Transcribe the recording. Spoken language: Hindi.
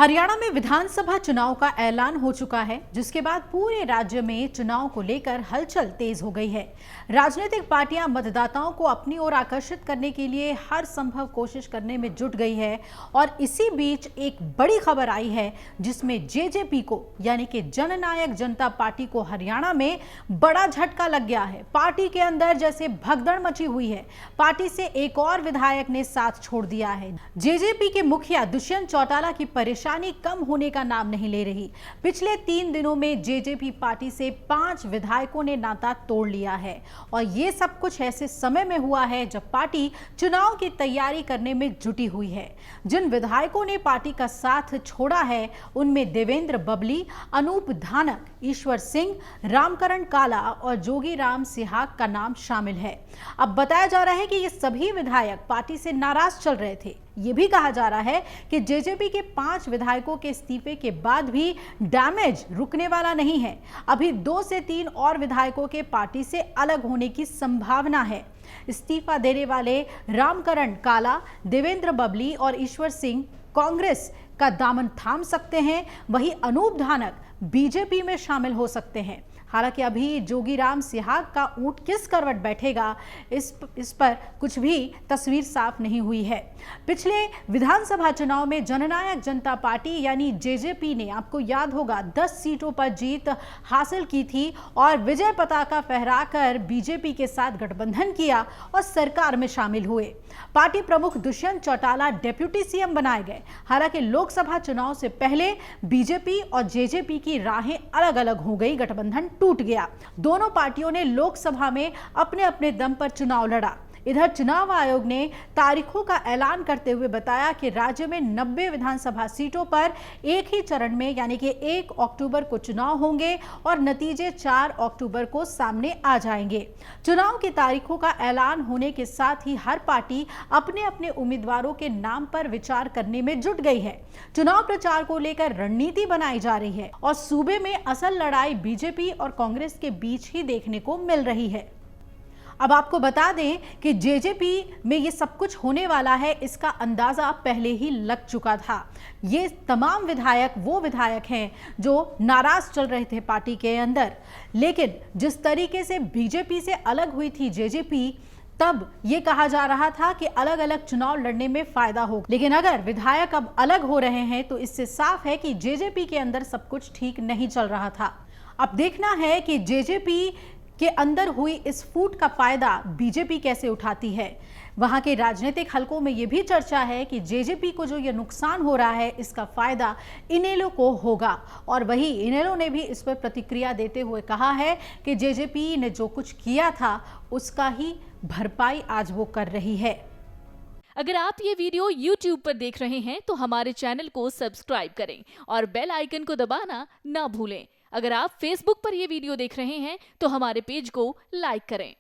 हरियाणा में विधानसभा चुनाव का ऐलान हो चुका है, जिसके बाद पूरे राज्य में चुनाव को लेकर हलचल तेज हो गई है। राजनीतिक पार्टियां मतदाताओं को अपनी ओर आकर्षित करने के लिए हर संभव कोशिश करने में जुट गई है और इसी बीच एक बड़ी खबर आई है, जिसमें जेजेपी को यानी कि जननायक जनता पार्टी को हरियाणा में बड़ा झटका लग गया है। पार्टी के अंदर जैसे भगदड़ मची हुई है। पार्टी से एक और विधायक ने साथ छोड़ दिया है। जेजेपी के मुखिया दुष्यंत चौटाला की परेशानी कम होने का नाम नहीं ले रही। पिछले 3 दिनों में जेजेपी पार्टी से 5 विधायकों ने नाता तोड़ लिया है और ये सब कुछ ऐसे समय में हुआ है जब पार्टी चुनाव की तैयारी करने में जुटी हुई है। जिन विधायकों ने पार्टी का साथ छोड़ा है उनमें देवेंद्र बबली, अनूप धानक, ईश्वर सिंह, रामकरण काला और जोगीराम सिहाग का नाम शामिल है। अब बताया जा रहा है कि ये सभी विधायक पार्टी से नाराज चल रहे थे। ये भी कहा जा रहा है कि जेजेपी के 5 विधायकों के इस्तीफे के बाद भी डैमेज रुकने वाला नहीं है। अभी 2 से 3 और विधायकों के पार्टी से अलग होने की संभावना है। इस्तीफा देने वाले रामकरण काला, देवेंद्र बबली और ईश्वर सिंह कांग्रेस का दामन थाम सकते हैं, वहीं अनूप धानक बीजेपी में शामिल हो सकते हैं। हालांकि अभी जोगीराम सिहाग का ऊंट किस करवट बैठेगा, इस पर कुछ भी तस्वीर साफ नहीं हुई है। पिछले विधानसभा चुनाव में जननायक जनता पार्टी यानी जेजेपी ने, आपको याद होगा, 10 सीटों पर जीत हासिल की थी और विजय पताका फहराकर बीजेपी के साथ गठबंधन किया और सरकार में शामिल हुए। पार्टी प्रमुख दुष्यंत चौटाला डेप्यूटी सीएम बनाए गए। हालांकि लोकसभा चुनाव से पहले बीजेपी और जेजेपी की राहें अलग अलग हो गई, गठबंधन टूट गया। दोनों पार्टियों ने लोकसभा में अपने अपने दम पर चुनाव लड़ा। इधर चुनाव आयोग ने तारीखों का ऐलान करते हुए बताया कि राज्य में 90 विधानसभा सीटों पर एक ही चरण में यानी कि 1 अक्टूबर को चुनाव होंगे और नतीजे 4 अक्टूबर को सामने आ जाएंगे। चुनाव की तारीखों का ऐलान होने के साथ ही हर पार्टी अपने अपने उम्मीदवारों के नाम पर विचार करने में जुट गई है। चुनाव प्रचार को लेकर रणनीति बनाई जा रही है और सूबे में असल लड़ाई बीजेपी और कांग्रेस के बीच ही देखने को मिल रही है। अब आपको बता दें कि जेजेपी में ये सब कुछ होने वाला है, इसका अंदाजा पहले ही लग चुका था। ये तमाम विधायक वो विधायक हैं जो नाराज चल रहे थे पार्टी के अंदर, लेकिन जिस तरीके से बीजेपी से अलग हुई थी जेजेपी, तब ये कहा जा रहा था कि अलग अलग चुनाव लड़ने में फायदा होगा। लेकिन अगर विधायक अब अलग हो रहे हैं तो इससे साफ है कि जेजेपी के अंदर सब कुछ ठीक नहीं चल रहा था। अब देखना है कि जेजेपी के अंदर हुई इस फूट का फायदा बीजेपी कैसे उठाती है। वहां के राजनीतिक हलकों में यह भी चर्चा है कि जेजेपी को जो ये नुकसान हो रहा है, इसका फायदा इनेलो को होगा और वही इनेलो ने भी इस पर प्रतिक्रिया देते हुए कहा है कि जेजेपी ने जो कुछ किया था उसका ही भरपाई आज वो कर रही है। अगर आप ये वीडियो YouTube पर देख रहे हैं तो हमारे चैनल को सब्सक्राइब करें और बेल आइकन को दबाना ना भूलें। अगर आप Facebook पर ये वीडियो देख रहे हैं तो हमारे पेज को लाइक करें।